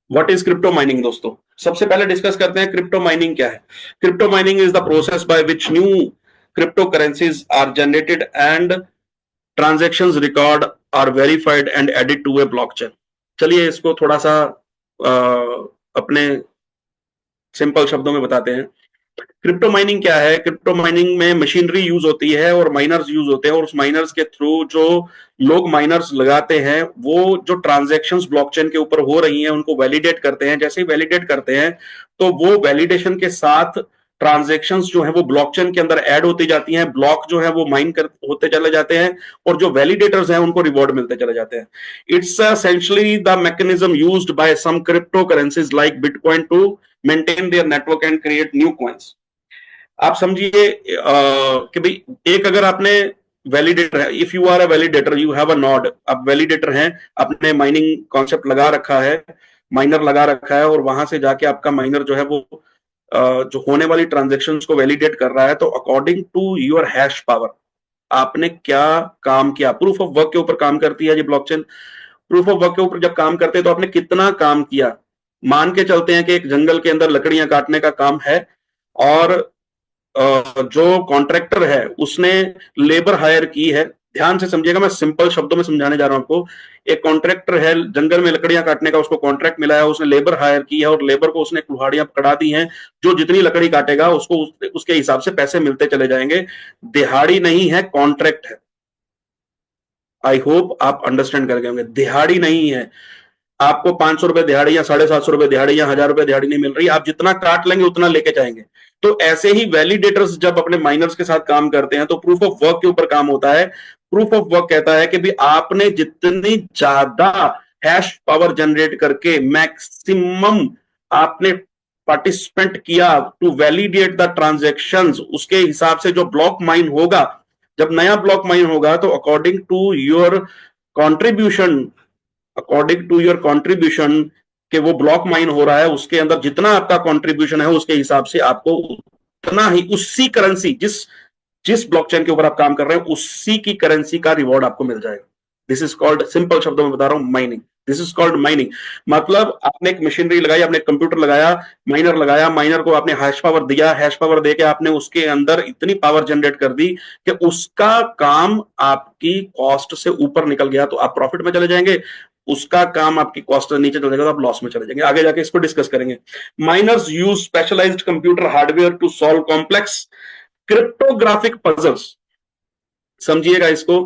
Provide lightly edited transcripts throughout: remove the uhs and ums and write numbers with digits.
What is crypto mining दोस्तों? सबसे पहले डिस्कस करते हैं क्रिप्टो माइनिंग क्या है। Crypto mining is the process by which new cryptocurrencies are generated and transactions record are verified and added to a blockchain. चलिए इसको थोड़ा सा अपने सिंपल शब्दों में बताते हैं। क्रिप्टो माइनिंग क्या है? क्रिप्टो माइनिंग में मशीनरी यूज होती है और माइनर्स यूज होते हैं, और उस माइनर्स के थ्रू जो लोग माइनर्स लगाते हैं वो जो ट्रांजैक्शंस ब्लॉकचेन के ऊपर हो रही हैं उनको वैलिडेट करते हैं। जैसे ही वैलिडेट करते हैं तो वो वैलिडेशन के साथ ट्रांजैक्शंस जो है वो ब्लॉकचेन के अंदर ऐड होती जाती हैं, ब्लॉक जो है वो माइन कर होते चले जाते हैं, और जो वैलिडेटर्स हैं उनको रिवॉर्ड मिलते चले जाते हैं। It's essentially the mechanism used by some cryptocurrencies like Bitcoin to maintain their network and create new coins. आप समझिए कि भाई एक अगर आपने वैलिडेटर है, if you are a validator, you have a node, आप वैलिडेटर हैं, आपने माइनिंग कॉन्सेप्ट लगा रखा है, माइनर लगा रखा है, और वहां से जाके आपका माइनर जो है वो जो होने वाली ट्रांजेक्शन्स को वैलिडेट कर रहा है, तो according to your hash power आपने क्या काम किया, प्रूफ ऑफ वर्क के ऊपर काम करती है ये ब्लॉकचेन। प्रूफ ऑफ वर्क के ऊपर जब काम करते हैं तो आपने कितना काम किया। मान के चलते हैं कि एक जंगल के अंदर लकड़ियां काटने का काम है, और जो कॉन्ट्रैक्टर है उसने लेबर हायर की है। ध्यान से समझिएगा, मैं सिंपल शब्दों में समझाने जा रहा हूं आपको। एक कॉन्ट्रैक्टर है, जंगल में लकड़ियां काटने का उसको कॉन्ट्रैक्ट मिला है, उसने लेबर हायर की है, और लेबर को उसने कुल्हाड़ियां पकड़ा दी हैं। जो जितनी लकड़ी काटेगा उसको उसके हिसाब से पैसे मिलते चले जाएंगे। दिहाड़ी नहीं है, कॉन्ट्रैक्ट है। आई होप आप अंडरस्टैंड कर गए होंगे। दिहाड़ी नहीं है, आपको 500 रुपए दिहाड़ी या 750 रुपए दिहाड़ी या 1000 रुपए दिहाड़ी नहीं मिल रही, आप जितना काट लेंगे उतना लेके जाएंगे। तो ऐसे ही वैलिडेटर्स जब अपने माइनर्स के साथ काम करते हैं तो प्रूफ ऑफ वर्क के ऊपर काम होता है। प्रूफ ऑफ वर्क कहता है कि भी आपने जितनी ज्यादा हैश पावर जनरेट करके मैक्सिमम आपने पार्टिसिपेंट किया टू वैलिडेट द ट्रांजेक्शंस, उसके हिसाब से जो ब्लॉक माइन होगा, जब नया ब्लॉक माइन होगा तो according to your contribution, according to your contribution के वो ब्लॉक माइन हो रहा है, उसके अंदर जितना आपका कॉन्ट्रीब्यूशन है उसके हिसाब से आपको उतना ही उसी करेंसी, जिस जिस ब्लॉकचेन के ऊपर आप काम कर रहे हैं उसी की करेंसी का रिवॉर्ड आपको मिल जाएगा। दिस इज कॉल्ड, सिंपल शब्दों में बता रहा हूं, mining. This is called mining. मतलब आपने एक मशीनरी लगाई, आपने एक कंप्यूटर लगाया, माइनर लगाया, माइनर को आपने हैश पावर दिया, हैश पावर देके आपने उसके अंदर इतनी पावर जनरेट कर दी कि उसका काम आपकी कॉस्ट से ऊपर निकल गया, तो आप प्रॉफिट में चले जाएंगे। उसका काम आपकी कॉस्ट से नीचे चले जाएगा तो आप लॉस में चले जाएंगे। आगे जाके इसको डिस्कस करेंगे। Miners use specialised computer hardware to solve complex cryptographic puzzles. समझिएगा इसको,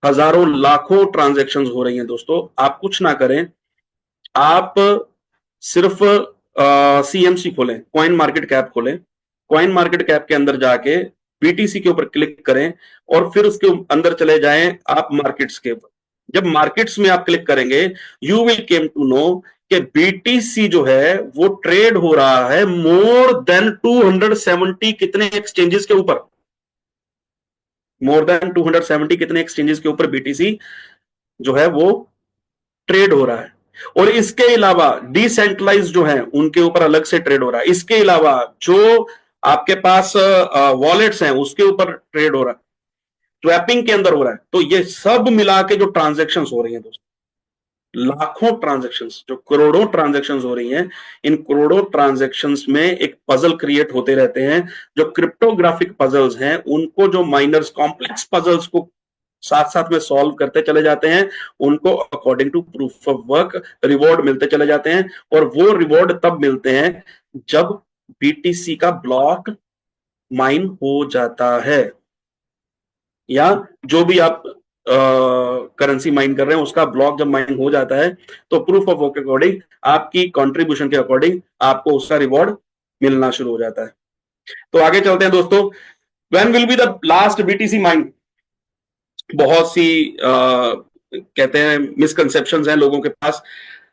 हजारों लाखों ट्रांजैक्शंस हो रही हैं दोस्तों। आप कुछ ना करें, आप सिर्फ सीएमसी खोलें, कॉइन मार्केट कैप खोलें, कॉइन मार्केट कैप के अंदर जाके बीटीसी के ऊपर क्लिक करें, और फिर उसके अंदर चले जाएं आप मार्केट्स के ऊपर। जब मार्केट्स में आप क्लिक करेंगे you will came to know कि बीटीसी जो है वो ट्रेड हो रहा है मोर देन 270 कितने एक्सचेंजेस के ऊपर, मोर देन 270 कितने एक्सचेंजेस के ऊपर बीटीसी जो है वो ट्रेड हो रहा है। और इसके अलावा डिसेंट्रलाइज जो है उनके ऊपर अलग से ट्रेड हो रहा है। इसके अलावा जो आपके पास वॉलेट्स हैं उसके ऊपर ट्रेड हो रहा है, स्वैपिंग के अंदर हो रहा है। तो ये सब मिला के जो ट्रांजेक्शन्स हो रही हैं दोस्तों, लाखों ट्रांजेक्शन्स, जो करोड़ों ट्रांजेक्शन्स हो रही हैं, इन करोड़ों ट्रांजेक्शन्स में एक पजल क्रिएट होते रहते हैं। जो क्रिप्टोग्राफिक पजल्स हैं उनको जो माइनर्स कॉम्प्लेक्स पजल्स को साथ साथ में सॉल्व करते चले जाते हैं, उनको according to proof of work reward मिलते चले जाते हैं। और वो रिवॉर्ड तब मिलते हैं जब बीटीसी का ब्लॉक माइन हो जाता है, या जो भी आप करेंसी माइन कर रहे हैं उसका ब्लॉक जब माइन हो जाता है, तो प्रूफ ऑफ वर्क के अकॉर्डिंग, आपकी कंट्रीब्यूशन के अकॉर्डिंग आपको उसका रिवॉर्ड मिलना शुरू हो जाता है। तो आगे चलते हैं दोस्तों। When will be the last BTC mine? बहुत सी कहते हैं मिसकंसेप्शंस हैं लोगों के पास।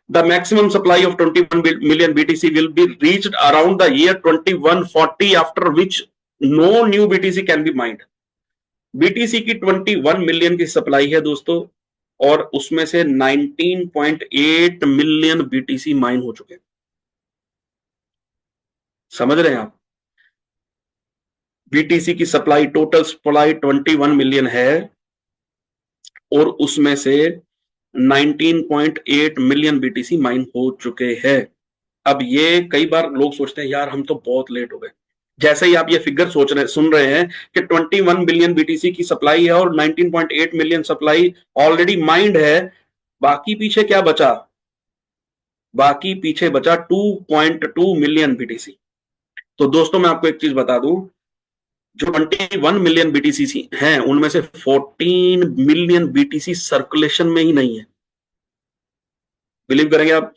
The maximum supply of 21 million BTC will be reached around the year 2140, after which no new BTC can be mined. BTC की 21 मिलियन की सप्लाई है दोस्तों, और उसमें से 19.8 मिलियन बीटीसी माइन हो चुके हैं। समझ रहे हैं आप? बीटीसी की सप्लाई, टोटल सप्लाई 21 मिलियन है, और उसमें से 19.8 मिलियन बीटीसी माइन हो चुके हैं। अब ये कई बार लोग सोचते हैं यार हम तो बहुत लेट हो गए। जैसे ही आप ये फिगर सुन रहे हैं कि 21 बिलियन बीटीसी की सप्लाई है और 19.8 मिलियन सप्लाई ऑलरेडी माइंड है, बाकी पीछे क्या बचा? बाकी पीछे बचा 2.2 मिलियन बीटीसी। तो दोस्तों मैं आपको एक चीज बता दूं, जो 21 मिलियन बीटीसी हैं उनमें से 14 मिलियन बीटीसी सर्कुलेशन में ही नहीं है। बिलीव करेंगे आप?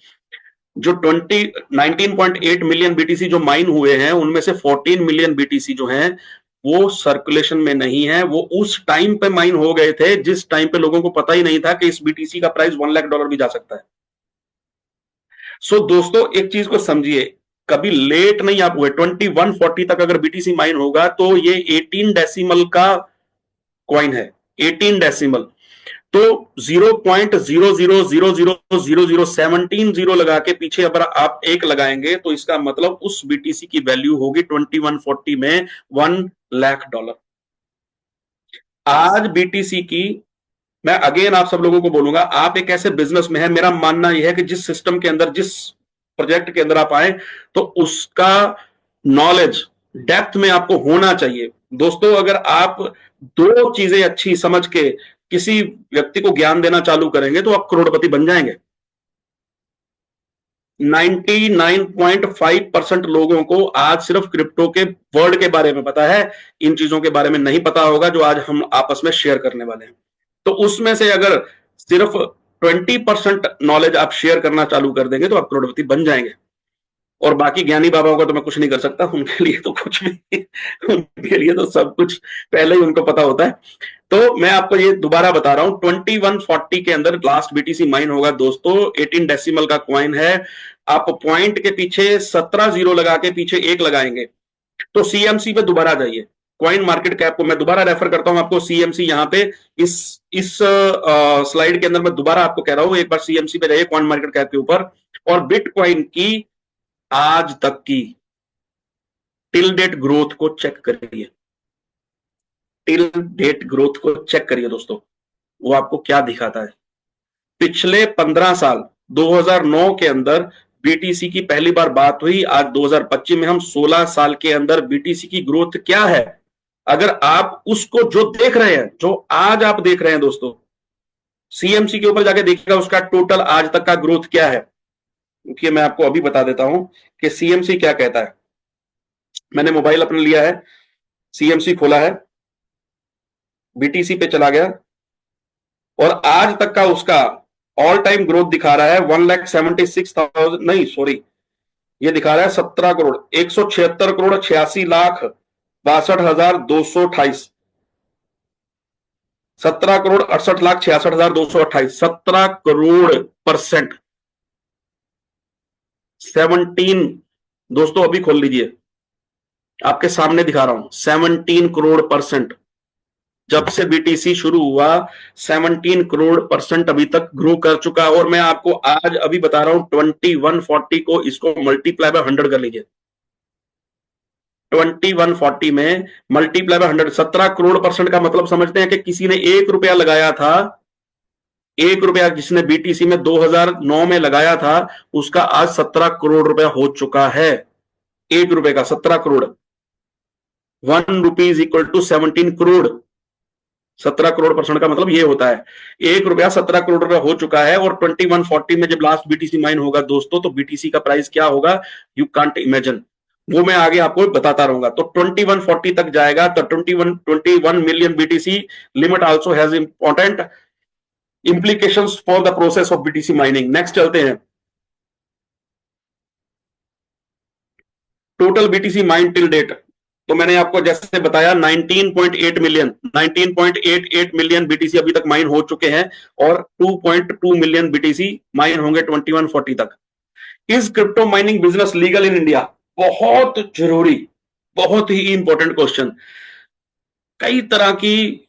जो 19.8 मिलियन बीटीसी जो माइन हुए हैं उनमें से 14 मिलियन बीटीसी जो हैं वो सर्कुलेशन में नहीं है। वो उस टाइम पे माइन हो गए थे जिस टाइम पे लोगों को पता ही नहीं था कि इस बीटीसी का प्राइस $1 लाख भी जा सकता है। सो दोस्तों एक चीज को समझिए, कभी लेट नहीं आप हुए। 2140 तक अगर बीटीसी माइन होगा तो ये 18 डेसिमल का कॉइन है, 18 डेसिमल। तो 0.00000017 जीरो लगा के पीछे अगर आप एक लगाएंगे तो इसका मतलब उस बीटीसी की वैल्यू होगी 2140 में $1 लाख। आज बीटीसी की, मैं अगेन आप सब लोगों को बोलूंगा, आप एक ऐसे बिजनेस में है, मेरा मानना यह है कि जिस सिस्टम के अंदर, जिस प्रोजेक्ट के अंदर आप आए तो उसका नॉलेज डेप्थ में आपको होना चाहिए। दोस्तों अगर आप दो चीजें अच्छी समझ के किसी व्यक्ति को ज्ञान देना चालू करेंगे तो आप करोड़पति बन जाएंगे। 99.5% लोगों को आज सिर्फ क्रिप्टो के वर्ड के बारे में पता है, इन चीजों के बारे में नहीं पता होगा जो आज हम आपस में शेयर करने वाले हैं। तो उसमें से अगर सिर्फ 20% नॉलेज आप शेयर करना चालू कर देंगे तो आप करोड़पति बन जाएंगे। और बाकी ज्ञानी बाबाओं का तो मैं कुछ नहीं कर सकता, उनके लिए तो कुछ भी उनके लिए तो सब कुछ पहले ही उनको पता होता है। तो मैं आपको ये दोबारा बता रहा हूं, 2140 के अंदर लास्ट बीटीसी माइन होगा दोस्तों। 18 डेसिमल का कॉइन है। आप पॉइंट के पीछे 17 जीरो लगा के पीछे एक लगाएंगे तो सीएमसी पे दोबारा जाइए। कॉइन मार्केट कैप को मैं दोबारा रेफर करता हूं आपको, सीएमसी यहां पे इस स्लाइड के अंदर मैं दोबारा आपको कह रहा हूं, एक बार सीएमसी पे जाइए कॉइन मार्केट कैप के ऊपर, और बिटकॉइन की आज तक की टिल डेट ग्रोथ को चेक करिए। टिल डेट ग्रोथ को चेक करिए दोस्तों, वो आपको क्या दिखाता है। पिछले 15 साल 2009 के अंदर बीटीसी की पहली बार बात हुई, आज 2025 में हम 16 साल के अंदर बीटीसी की ग्रोथ क्या है। अगर आप उसको जो देख रहे हैं, जो आज आप देख रहे हैं दोस्तों, सीएमसी के ऊपर जाके देखिएगा उसका टोटल आज तक का ग्रोथ क्या है। क्योंकि मैं आपको अभी बता देता हूं कि सीएमसी क्या कहता है। मैंने मोबाइल अपने लिया है, सीएमसी खोला है, बीटीसी पे चला गया और आज तक का उसका ऑल टाइम ग्रोथ दिखा रहा है 1,76,000, नहीं सॉरी, ये दिखा रहा है 17 करोड़ 176 करोड़ 86,62,6228, 17 करोड़ 68,66,228, 17 करोड़ %। 17, दोस्तों अभी खोल लीजिए, आपके सामने दिखा रहा हूं, 17 करोड़ %। जब से बीटीसी शुरू हुआ 17 करोड़ % अभी तक ग्रो कर चुका। और मैं आपको आज अभी बता रहा हूं 2140 को, इसको मल्टीप्लाई बाय 100 कर लीजिए। 2140 में मल्टीप्लाई बाय 100, 17 करोड़ % का मतलब समझते हैं कि किसी ने ₹1 लगाया था, ₹1 जिसने बीटीसी में 2009 में लगाया था, उसका आज ₹17 करोड़ हो चुका है। ₹1 का 17 करोड़, ₹1 इक्वल टू 17 करोड़। 17 करोड़ % का मतलब ये होता है ₹1 17 करोड़ हो चुका है। और 2140 में जब लास्ट बीटीसी माइन होगा दोस्तों, तो बीटीसी का प्राइस क्या होगा, यू कांट इमेजिन। वो मैं आगे आपको बताता रहूंगा। तो 2140 तक जाएगा तो 21 million BTC limit also has important implications for the process of BTC mining. Next चलते हैं, total BTC mine till date. तो मैंने आपको जैसे बताया 19.8 मिलियन बीटीसी अभी तक माइन हो चुके हैं और 2.2 मिलियन बीटीसी माइन होंगे 2140 तक। Is crypto mining business legal in India? बहुत जरूरी, बहुत ही इंपॉर्टेंट क्वेश्चन। कई तरह की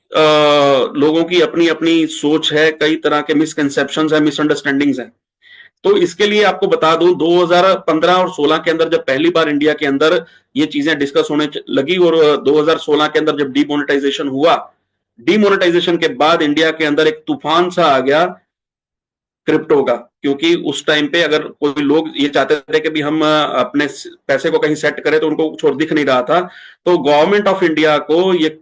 लोगों की अपनी अपनी सोच है, कई तरह के मिसकंसेप्शंस है, मिसअंडरस्टैंडिंग्स है। तो इसके लिए आपको बता दूं 2015 और 16 के अंदर जब पहली बार इंडिया के अंदर ये चीजें डिस्कस होने लगी और 2016 के अंदर जब डीमोनेटाइजेशन हुआ, डीमोनेटाइजेशन के बाद इंडिया के अंदर एक तूफान सा आ गया क्रिप्टो का, क्योंकि उस टाइम पे अगर कोई लोग ये चाहते थे कि भी हम अपने पैसे को कहीं सेट करें तो उनको छोड़ दिख नहीं रहा था, तो गवर्नमेंट ऑफ इंडिया को ये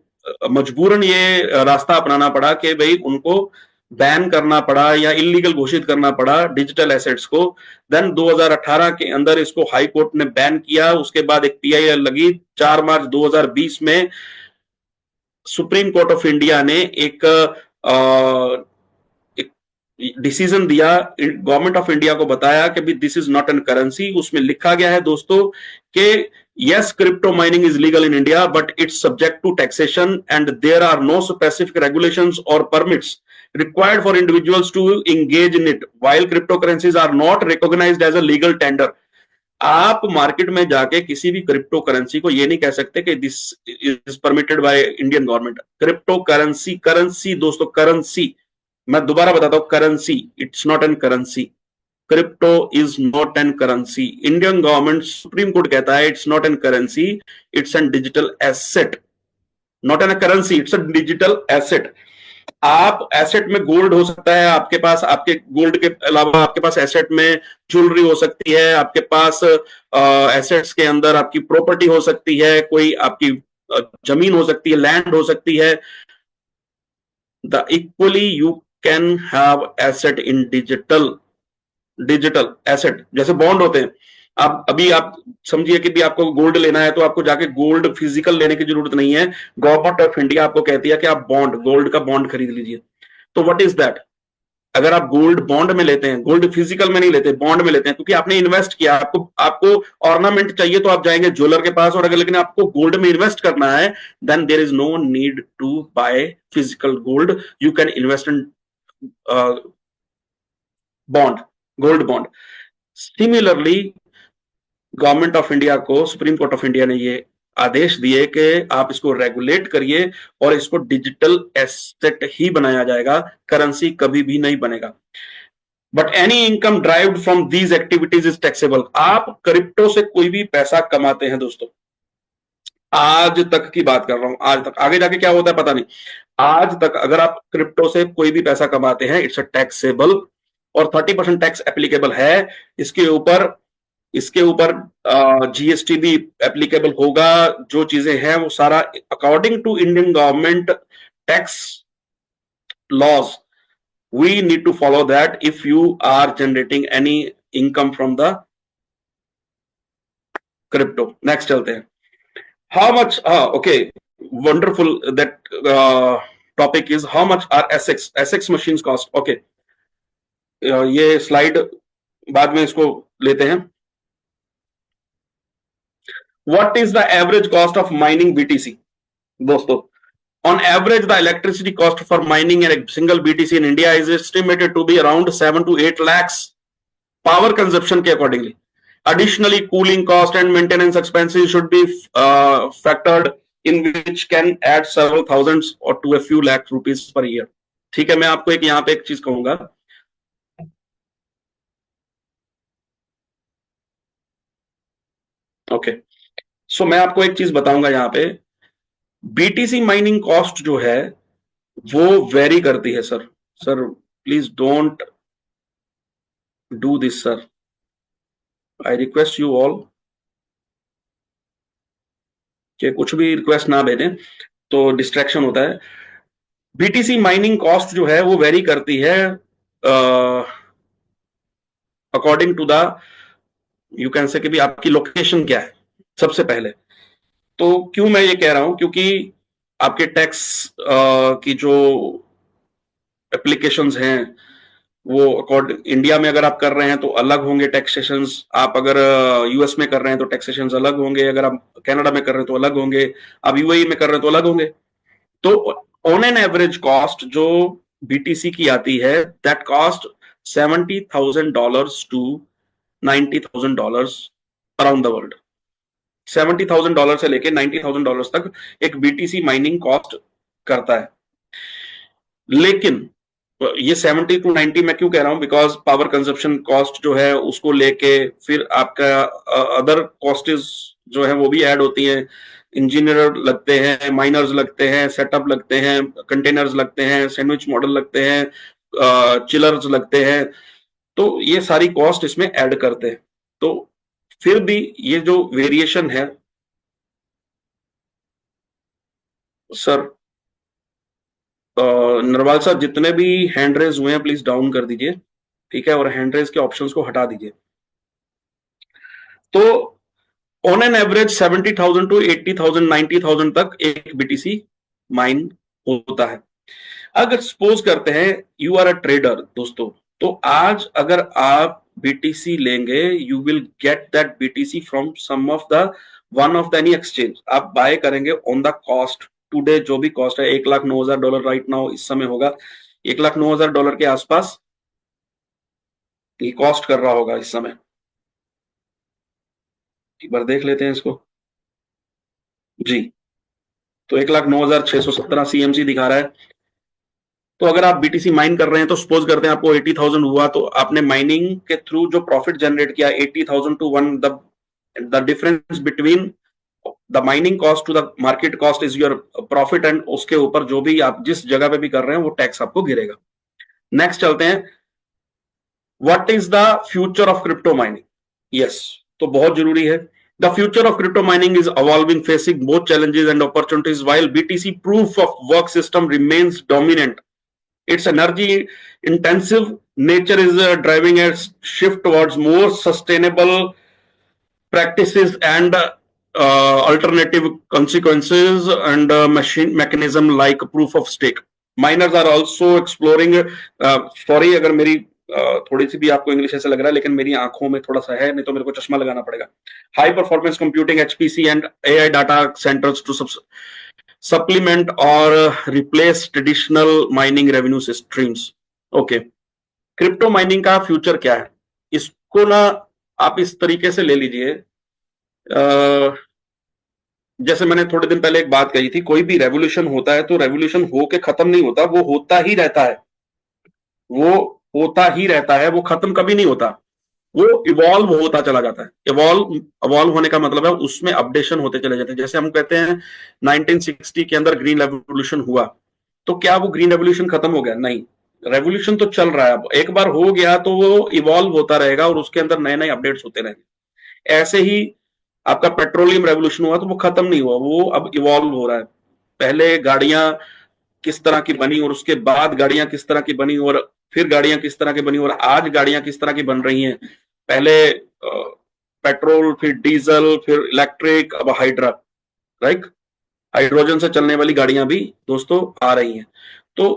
मजबूरन ये रास्ता अपनाना पड़ा कि भाई उनको बैन करना पड़ा या इलीगल घोषित करना पड़ा डिजिटल एसेट्स को। देन 2018 के अंदर इसको हाई कोर्ट ने बैन किया, उसके बाद एक पीआईएल लगी। 4 मार्च 2020 में सुप्रीम कोर्ट ऑफ इंडिया ने एक डिसीजन दिया, गवर्नमेंट ऑफ इंडिया को बताया कि भी this is not an currency. उसमें लिखा गया है दोस्तों कि yes, crypto mining is legal in India, but it's subject to taxation and there are no specific regulations or permits required for individuals to engage in it, while cryptocurrencies are not recognized as a legal tender. आप market में जाके किसी भी crypto currency को ये नहीं कह सकते कि this is permitted by Indian government. Crypto currency, currency दोस्तों, करेंसी, मैं दोबारा बताता हूं, currency, it's not an currency. Crypto is not an currency. Indian government, supreme court कहता है it's not an currency, it's an digital asset. Not an currency, it's a digital asset. आप asset में gold हो सकता है आपके पास, आपके gold के अलावा आपके पास एसेट में ज्वेलरी हो सकती है, आपके पास एसेट्स के अंदर आपकी प्रॉपर्टी हो सकती है, कोई आपकी जमीन हो सकती है, लैंड हो सकती है। The equally you can have asset in digital asset, जैसे बॉन्ड होते हैं। आप अभी आप समझिए कि भी आपको गोल्ड लेना है तो आपको जाके गोल्ड फिजिकल लेने की जरूरत नहीं है, गवर्नमेंट ऑफ इंडिया आपको कहती है कि आप बॉन्ड, गोल्ड का बॉन्ड खरीद लीजिए। तो व्हाट इज दैट? अगर आप गोल्ड बॉन्ड में लेते हैं, गोल्ड फिजिकल में नहीं लेते, बॉन्ड में लेते हैं, क्योंकि आपने इन्वेस्ट किया, आपको ऑर्नामेंट चाहिए तो आप जाएंगे ज्वेलर के पास, और अगर लेकिन आपको गोल्ड में इन्वेस्ट करना है then there is no need to buy physical gold, you can invest in bond, gold bond. Similarly government of India को, सुप्रीम कोर्ट ऑफ इंडिया ने ये आदेश दिए कि आप इसको रेगुलेट करिए और इसको डिजिटल एसेट ही बनाया जाएगा, करेंसी कभी भी नहीं बनेगा। But any income derived from these activities is taxable. आप क्रिप्टो से कोई भी पैसा कमाते हैं दोस्तों, आज तक की बात कर रहा हूं, आज तक, आगे जाके क्या होता है पता नहीं, आज तक अगर आप क्रिप्टो से कोई भी पैसा कमाते हैं इट्स अ टैक्सेबल, और 30% टैक्स एप्लीकेबल है इसके ऊपर। इसके ऊपर जीएसटी भी एप्लीकेबल होगा। जो चीजें हैं वो सारा according to Indian government tax laws, we need to follow that if you are generating any income from the crypto. Next चलते हैं। How much, okay, wonderful, that topic is how much are SX machines cost. Okay, ये slide बाद में इसको लेते हैं। What is the average cost of mining BTC? दोस्तों, on average the electricity cost for mining a single BTC in India is estimated to be around 7 to 8 lakhs power consumption के accordingly. Additionally, cooling cost and maintenance expenses should be factored in, which can add several thousands or to a few lakh rupees per year. ठीक है, मैं आपको एक यहाँ पे एक चीज कहूंगा। ओके, सो मैं आपको एक चीज बताऊंगा यहाँ पे, बीटीसी माइनिंग कॉस्ट जो है वो वेरी करती है। Sir please don't do this sir, I request you all कि कुछ भी रिक्वेस्ट ना भेजें तो डिस्ट्रैक्शन होता है। बीटीसी माइनिंग कॉस्ट जो है वो वेरी करती है according to the, you can say कि भी आपकी लोकेशन क्या है सबसे पहले। तो क्यों मैं ये कह रहा हूं, क्योंकि आपके टैक्स की जो एप्लीकेशंस हैं वो अकॉर्डिंग इंडिया में अगर आप कर रहे हैं तो अलग होंगे टैक्सेशंस, आप अगर यूएस में कर रहे हैं तो टैक्सेशंस अलग होंगे, अगर आप कनाडा में कर रहे हैं तो अलग होंगे, आप यूएई में कर रहे हैं तो अलग होंगे। तो ऑन एन एवरेज कॉस्ट जो बीटीसी की आती है that cost $70,000 to $90,000 around the world. $70,000 से लेके $90,000 तक एक बीटीसी माइनिंग कॉस्ट करता है। लेकिन ये 70 to 90 मैं क्यों कह रहा हूं, बिकॉज पावर कंजप्शन कॉस्ट जो है उसको लेके फिर आपका अदर कॉस्टेज जो है वो भी ऐड होती हैं। इंजीनियर लगते हैं, माइनर्स लगते हैं, सेटअप लगते हैं, कंटेनर्स लगते हैं, सैंडविच मॉडल लगते हैं, चिलर्स लगते हैं। तो ये सारी कॉस्ट इसमें ऐड करते हैं। तो फिर भी ये जो वेरिएशन है सर, नरवाल साहब जितने भी हैंड रेज हुए हैं प्लीज डाउन कर दीजिए, ठीक है, और हैंड रेज के ऑप्शंस को हटा दीजिए। तो ऑन एन एवरेज 70,000 टू 80,000 90,000 तक एक बीटीसी माइन होता है। अगर सपोज करते हैं यू आर अ ट्रेडर दोस्तों, तो आज अगर आप बीटीसी लेंगे, you will get that BTC from some of the one of the any exchange. आप बाय करेंगे ऑन द कॉस्ट टुडे, जो भी कॉस्ट है, $1,09,000 राइट नाउ इस समय होगा, $1,09,000 के आसपास ये कॉस्ट कर रहा होगा इस समय। एक बार देख लेते हैं इसको जी। तो 1,09,617 सीएमसी दिखा रहा है। तो अगर आप बीटीसी माइन कर रहे हैं, तो सपोज करते हैं आपको 80,000 हुआ, तो आपने माइनिंग के थ्रू जो प्रॉफिट जनरेट किया 80,000 to one, the difference between the mining cost to the market cost is your profit, and उसके ऊपर जो भी आप जिस जगह पे भी कर रहे हैं वो टैक्स आपको गिरेगा। नेक्स्ट चलते हैं, what is the future of crypto mining. Yes, तो बहुत जरूरी है। The future of crypto mining is evolving, facing both challenges and opportunities. While BTC proof of work system remains dominant, its energy intensive nature is driving a shift towards more sustainable practices and alternative consequences and machine mechanism like proof of stake. Miners are also exploring, sorry अगर मेरी थोड़ी सी भी आपको English ऐसा लग रहा है, लेकिन मेरी आंखों में थोड़ा सा है, नहीं तो मेरे को चश्मा लगाना पड़ेगा। High performance computing HPC and AI data centres to supplement or replace traditional mining revenue streams. Okay, crypto mining का फ्यूचर क्या है, इसको ना आप इस तरीके से ले लीजिए, जैसे मैंने थोड़े दिन पहले एक बात कही थी, कोई भी रेवोल्यूशन होता है तो रेवोल्यूशन होके खत्म नहीं होता, वो होता ही रहता है, वो होता ही रहता है, वो खत्म कभी नहीं होता, वो इवॉल्व होता चला जाता है। इवॉल्व होने का मतलब है उसमें अपडेशन होते चले जाते हैं। जैसे हम कहते हैं 1960 के अंदर ग्रीन रेवोल्यूशन हुआ, तो क्या वो ग्रीन रेवोल्यूशन खत्म हो गया? नहीं, रेवोल्यूशन तो चल रहा है। अब एक बार हो गया तो वो इवॉल्व होता रहेगा और उसके अंदर नए नए अपडेट्स होते रहेंगे। ऐसे ही आपका पेट्रोलियम रेवोल्यूशन हुआ तो वो खत्म नहीं हुआ, वो अब इवॉल्व हो रहा है। पहले गाड़ियां किस तरह की बनी और उसके बाद गाड़ियां किस तरह की बनी और फिर गाड़ियां किस तरह की बनी और आज गाड़ियां किस तरह की बन रही हैं। पहले पेट्रोल, फिर डीजल, फिर इलेक्ट्रिक, अब हाइड्रा, राइट, हाइड्रोजन से चलने वाली गाड़ियां भी दोस्तों आ रही हैं। तो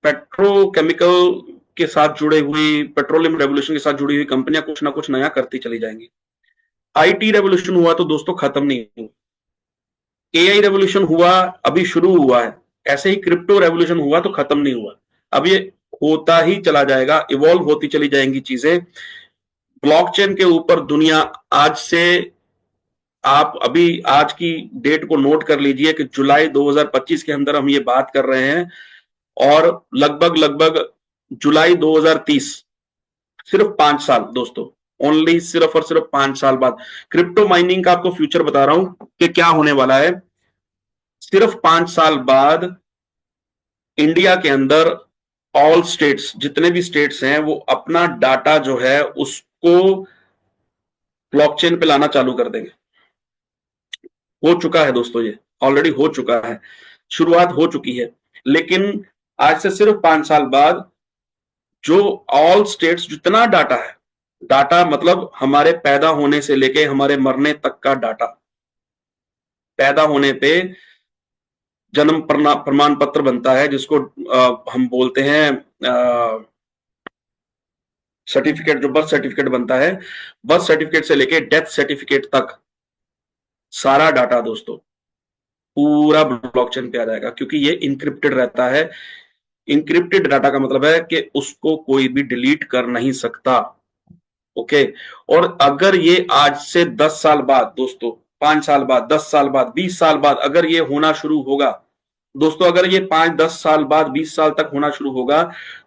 पेट्रोकेमिकल के साथ जुड़े हुई, पेट्रोलियम रेवोल्यूशन के साथ जुड़ी हुई कंपनियां कुछ ना कुछ नया करती चली जाएंगी। आईटी रेवोल्यूशन हुआ तो दोस्तों खत्म नहीं हुआ, एआई रेवोल्यूशन हुआ अभी शुरू हुआ है, ऐसे ही क्रिप्टो रेवोल्यूशन हुआ तो खत्म नहीं हुआ, अब ये होता ही चला जाएगा, इवॉल्व होती चली जाएंगी चीजें। ब्लॉकचेन के ऊपर दुनिया आज से, आप अभी आज की डेट को नोट कर लीजिए कि जुलाई 2025 के अंदर हम ये बात कर रहे हैं, और लगभग लगभग जुलाई 2030, सिर्फ 5 साल दोस्तों, ओनली सिर्फ और सिर्फ 5 साल बाद क्रिप्टो माइनिंग का आपको फ्यूचर बता रहा हूं कि क्या होने वाला है। सिर्फ 5 साल बाद इंडिया के अंदर ऑल स्टेट्स, जितने भी स्टेट्स हैं, वो अपना डाटा जो है उसको ब्लॉकचेन पे लाना चालू कर देंगे। हो चुका है दोस्तों, ये ऑलरेडी हो चुका है, शुरुआत हो चुकी है। लेकिन आज से सिर्फ 5 साल बाद जो ऑल स्टेट्स, जितना डाटा है, डाटा मतलब हमारे पैदा होने से लेके हमारे मरने तक का डाटा, पैदा होने पे जन्म प्रमाण पत्र बनता है जिसको हम बोलते हैं सर्टिफिकेट, जो बर्थ सर्टिफिकेट बनता है, बर्थ सर्टिफिकेट से लेके डेथ सर्टिफिकेट तक सारा डाटा दोस्तों पूरा ब्लॉकचेन पे आ जाएगा, क्योंकि ये इनक्रिप्टेड रहता है। इनक्रिप्टेड डाटा का मतलब है कि उसको कोई भी डिलीट कर नहीं सकता। ओके, और अगर ये आज से 10 साल बाद दोस्तों, 5 साल बाद, 10 साल बाद, 20 साल बाद अगर ये होना शुरू होगा दोस्तों, अगर ये 5-10 साल बाद 20 साल तक होना शुरू होगा,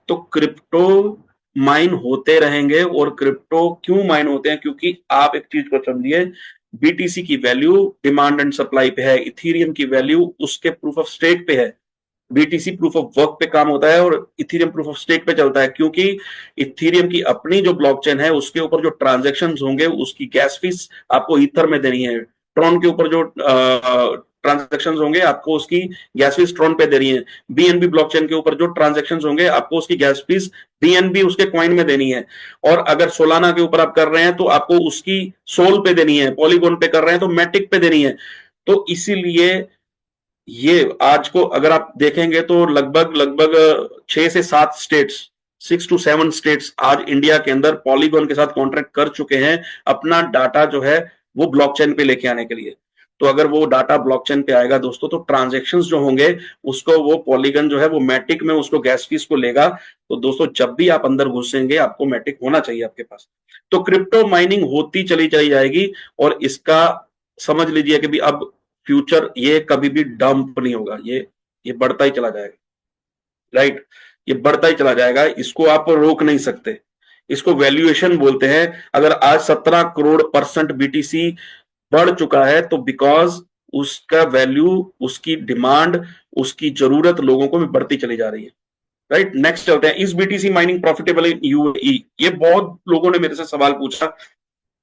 तो क्रिप्टो माइन होते रहेंगे। और क्रिप्टो क्यों माइन होते हैं? क्योंकि आप एक चीज को समझिए, बीटीसी की वैल्यू डिमांड एंड सप्लाई पे है, इथीरियम की वैल्यू उसके प्रूफ ऑफ स्टेक पे है, बीटीसी प्रूफ ऑफ वर्क पे काम होता है और इथेरियम प्रूफ ऑफ स्टेक पे चलता है, क्योंकि इथेरियम की अपनी जो ब्लॉकचेन है उसके ऊपर जो ट्रांजैक्शंस होंगे उसकी गैस फीस आपको ईथर में देनी है। ट्रॉन के ऊपर जो ट्रांजैक्शंस होंगे आपको उसकी गैस फीस ट्रॉन पे देनी है। बीएनबी ब्लॉकचेन के ऊपर जो ट्रांजैक्शंस होंगे आपको उसकी गैस फीस बीएनबी उसके कॉइन में देनी है। और अगर सोलाना के ऊपर आप कर रहे हैं तो आपको उसकी सोल पे देनी है, पॉलीगॉन पे कर रहे हैं तो मैटिक पे देनी है। तो इसीलिए ये आज को अगर आप देखेंगे तो लगभग लगभग 6 से 7 स्टेट्स, 6 to 7 स्टेट्स आज इंडिया के अंदर पॉलीगॉन के साथ कॉन्ट्रैक्ट कर चुके हैं अपना डाटा जो है वो ब्लॉकचेन पे लेके आने के लिए। तो अगर वो डाटा ब्लॉकचेन पे आएगा दोस्तों तो ट्रांजेक्शन्स जो होंगे उसको वो पॉलीगन जो है वो मैटिक में उसको गैस फीस को लेगा। तो दोस्तों जब भी आप अंदर घुसेंगे आपको मैटिक होना चाहिए आपके पास। तो क्रिप्टो माइनिंग होती चली जाएगी और इसका समझ लीजिए कि भी अब फ्यूचर ये कभी भी डंप नहीं होगा, ये बढ़ता ही चला जाएगा, राइट। ये बढ़ता ही चला जाएगा, इसको आप रोक नहीं सकते। इसको वैल्यूएशन बोलते हैं। अगर आज 17 करोड़ % बीटीसी बढ़ चुका है तो बिकॉज उसका वैल्यू, उसकी डिमांड, उसकी जरूरत लोगों को भी बढ़ती चली जा रही है, राइट। नेक्स्ट चलते हैं, is BTC mining profitable in UAE. ये बहुत लोगों ने मेरे से सवाल पूछा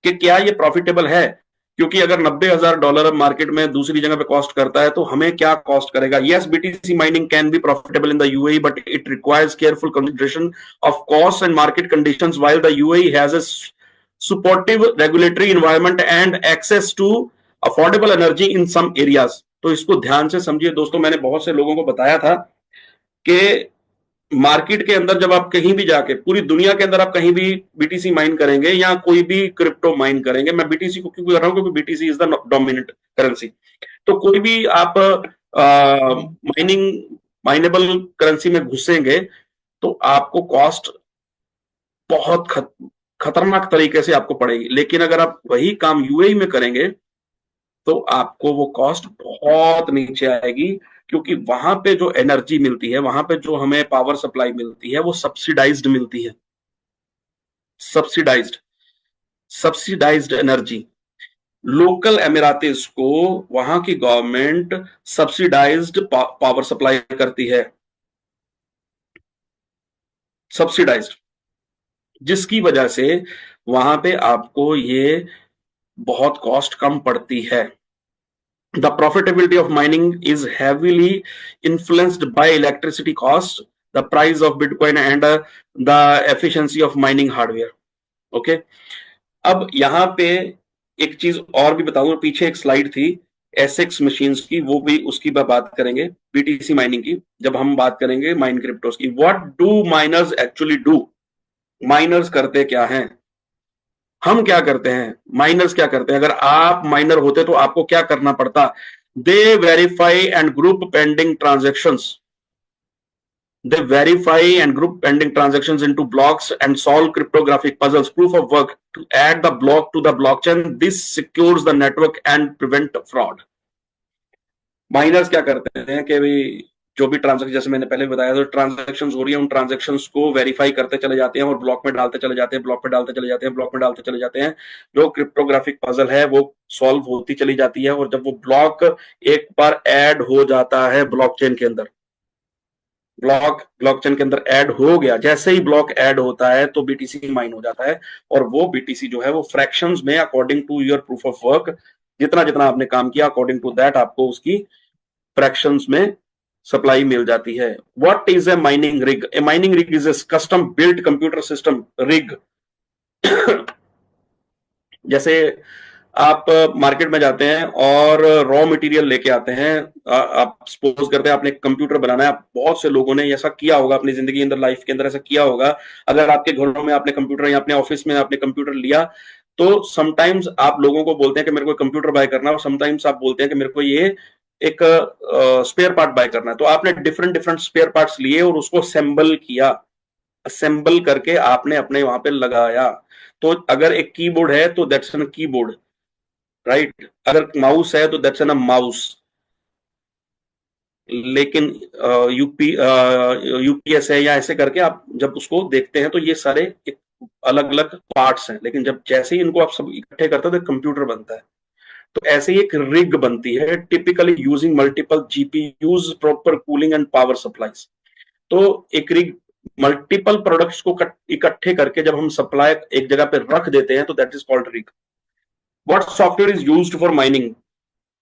कि क्या ये प्रॉफिटेबल है, क्योंकि अगर $90,000 अब मार्केट में दूसरी जगह पे कॉस्ट करता है तो हमें क्या कॉस्ट करेगा। Yes, BTC mining can be profitable in the UAE but it requires careful consideration of cost and market conditions while the UAE has a supportive regulatory environment and access to affordable energy in some areas। तो इसको ध्यान से समझिए दोस्तों, मैंने बहुत से लोगों को बताया था कि मार्केट के अंदर जब आप कहीं भी जाके, पूरी दुनिया के अंदर आप कहीं भी बीटीसी माइन करेंगे या कोई भी क्रिप्टो माइन करेंगे, मैं बीटीसी को क्यों कर रहा हूं क्योंकि BTC is the dominant currency. तो कोई भी आप माइनिंग माइनेबल करेंसी में घुसेंगे तो आपको कॉस्ट बहुत खतरनाक तरीके से आपको पड़ेगी। लेकिन अगर आप वही काम यूएई में करेंगे तो आपको वो कॉस्ट बहुत नीचे आएगी, क्योंकि वहां पे जो एनर्जी मिलती है, वहां पे जो हमें पावर सप्लाई मिलती है वो सब्सिडाइज्ड मिलती है। सब्सिडाइज्ड सब्सिडाइज्ड एनर्जी लोकल एमिरातीज को वहां की गवर्नमेंट सब्सिडाइज्ड पावर सप्लाई करती है, सब्सिडाइज्ड, जिसकी वजह से वहां पे आपको ये बहुत कॉस्ट कम पड़ती है। The profitability of mining is heavily influenced by electricity cost, the price of Bitcoin and the efficiency of mining hardware। Okay, अब यहां पे एक चीज और भी बताऊंगा, पीछे एक स्लाइड थी एसएक्स मशीन्स की, वो भी उसकी बात करेंगे बीटीसी माइनिंग की जब हम बात करेंगे माइन क्रिप्टोस की। What do miners actually do, miners करते क्या हैं, हम क्या करते हैं, माइनर्स क्या करते हैं। अगर आप माइनर होते तो आपको क्या करना पड़ता, they verify and group pending transactions, they verify and group pending transactions into blocks and solve cryptographic puzzles, proof of work to add the block to the blockchain। This secures the network and prevent fraud। Miners क्या करते हैं कि भाई जो भी transaction, जैसे मैंने पहले बताया था, ट्रांजेक्शंस हो रही है उन ट्रांजेक्शंस को वेरीफाई करते चले जाते हैं और ब्लॉक में डालते चले जाते हैं, ब्लॉक में डालते चले जाते हैं, ब्लॉक में डालते चले जाते हैं। जो क्रिप्टोग्राफिक पजल है वो सॉल्व होती चली जाती है। और जब वो ब्लॉक एक बार ऐड हो जाता है ब्लॉकचेन के अंदर, ब्लॉकचेन के अंदर ऐड हो गया, जैसे ही ब्लॉक ऐड होता है तो बीटीसी माइन हो जाता है। और वो बीटीसी जो है वो फ्रैक्शंस में according to your proof of work, जितना जितना आपने काम किया अकॉर्डिंग टू दैट आपको उसकी फ्रैक्शंस में सप्लाई मिल जाती है। What is a mining rig, A mining rig is a custom built computer system rig. जैसे आप मार्केट में जाते हैं और रॉ मटेरियल लेके आते हैं, आप सपोज करते हैं आपने कंप्यूटर बनाना है। बहुत से लोगों ने ऐसा किया होगा अपनी जिंदगी के अंदर, लाइफ के अंदर ऐसा किया होगा। अगर आपके घरों में आपने कंप्यूटर या अपने ऑफिस में आपने कंप्यूटर लिया तो समटाइम्स आप लोगों को बोलते हैं कि मेरे को कंप्यूटर बाय करना है, और समटाइम्स आप बोलते हैं कि मेरे को ये एक स्पेयर पार्ट बाय करना है। तो आपने डिफरेंट डिफरेंट स्पेयर पार्ट्स लिए और उसको असेंबल किया, असेंबल करके आपने अपने वहां पे लगाया। तो अगर एक कीबोर्ड है तो दैट्स एन कीबोर्ड, राइट। अगर माउस है तो दैट्स एन माउस। लेकिन यूपीएस है या ऐसे करके आप जब उसको देखते हैं तो ये सारे अलग अलग पार्ट्स हैं, लेकिन जब जैसे ही इनको आप सब इकट्ठे करते हैं तो कंप्यूटर बनता है। तो ऐसे ही एक रिग बनती है, typically using multiple GPUs, proper cooling and power supplies. तो एक रिग मल्टीपल प्रोडक्ट्स को इकट्ठे करके जब हम सप्लाई एक जगह पे रख देते हैं तो that is called rig. What software is used for mining?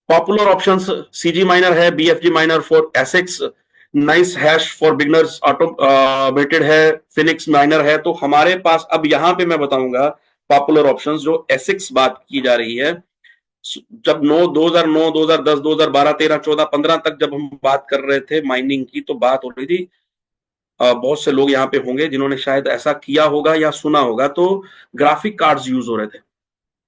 Popular options CG miner है, BFG miner for ASICs, nice hash for beginners, automated है, फिनिक्स माइनर है। तो हमारे पास अब यहां पे मैं बताऊंगा पॉपुलर ऑप्शंस जो एसेक्स बात की जा रही है। जब 2009, 2010, 2012, 13, 14, 15 तक जब हम बात कर रहे थे माइनिंग की, तो बात हो रही थी, बहुत से लोग यहाँ पे होंगे जिन्होंने शायद ऐसा किया होगा या सुना होगा, तो ग्राफिक कार्ड्स यूज हो रहे थे,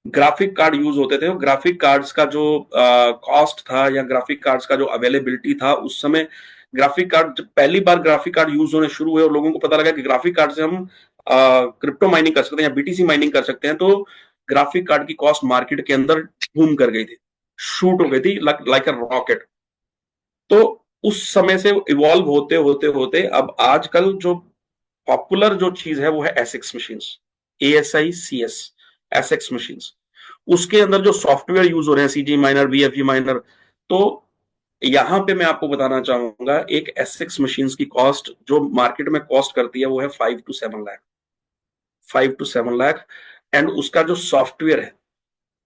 ग्राफिक कार्ड यूज होते थे। ग्राफिक कार्ड्स का जो कॉस्ट था या ग्राफिक कार्ड्स का जो अवेलेबिलिटी था उस समय, ग्राफिक कार्ड जब पहली बार ग्राफिक कार्ड यूज होने शुरू हुए और लोगों को पता लगा कि ग्राफिक कार्ड से हम क्रिप्टो माइनिंग कर सकते हैं या बीटीसी माइनिंग कर सकते हैं, तो ग्राफिक कार्ड की कॉस्ट मार्केट के अंदर बूम कर गई थी, शूट हो गई थी लाइक अ रॉकेट। तो उस समय से इवॉल्व होते होते होते अब आजकल जो पॉपुलर जो चीज है वो है Essex machines, ASICS, Essex machines. उसके अंदर जो सॉफ्टवेयर यूज हो रहे हैं, सीजी माइनर, बीएफजी माइनर, तो यहां पे मैं आपको बताना चाहूंगा एक एसेक्स मशीन्स की कॉस्ट जो मार्केट में कॉस्ट करती है वो है 5 to 7 lakh, 5 to 7 lakh. And उसका जो सॉफ्टवेयर है,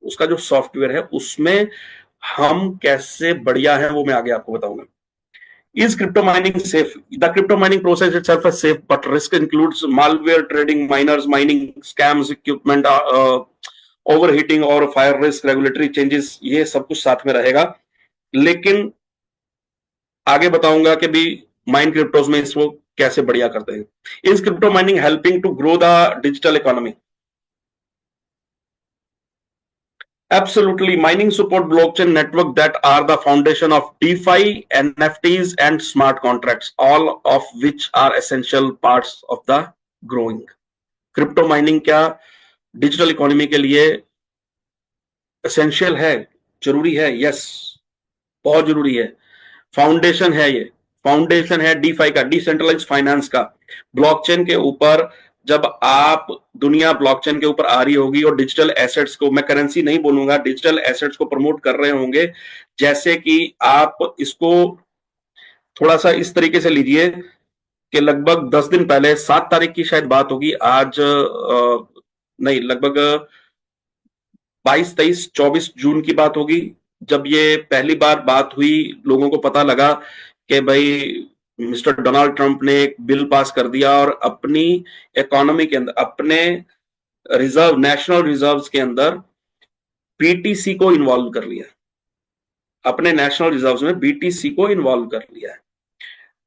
उसका जो सॉफ्टवेयर है उसमें हम कैसे बढ़िया है वो मैं आगे आपको बताऊंगा। Is crypto mining safe? The crypto mining process itself is safe, but risk includes malware, trading, miners, mining scams, equipment overheating और fire risk, regulatory changes, ये सब कुछ साथ में रहेगा। लेकिन आगे बताऊंगा कि भी माइन क्रिप्टोज में इसको कैसे बढ़िया करते हैं। Is crypto mining helping to grow the digital economy? Absolutely. Mining support blockchain network that are the foundation of DeFi, NFTs, and smart contracts, all of which are essential parts of the growing. Crypto mining क्या digital economy के लिए essential है, जरूरी है? Yes, बहुत जरूरी है। Foundation है, ये फाउंडेशन है डीफाई का, डिसेंट्रलाइज फाइनेंस का। ब्लॉकचेन के ऊपर जब आप, दुनिया ब्लॉकचेन के ऊपर आ रही होगी और डिजिटल एसेट्स को, मैं करेंसी नहीं बोलूंगा, डिजिटल एसेट्स को प्रमोट कर रहे होंगे, जैसे कि आप इसको थोड़ा सा इस तरीके से लीजिए कि लगभग 10 दिन पहले, 7 तारीख की शायद बात होगी, आज नहीं, लगभग 22, 23, 24 जून की बात होगी, जब ये पहली बार बात हुई, लोगों को पता लगा कि भाई मिस्टर डोनाल्ड ट्रंप ने एक बिल पास कर दिया और अपनी इकोनॉमी के अंदर, अपने रिजर्व, नेशनल रिजर्व्स के अंदर बीटीसी को इन्वॉल्व कर लिया, अपने नेशनल रिजर्व्स में बीटीसी को इन्वॉल्व कर लिया है।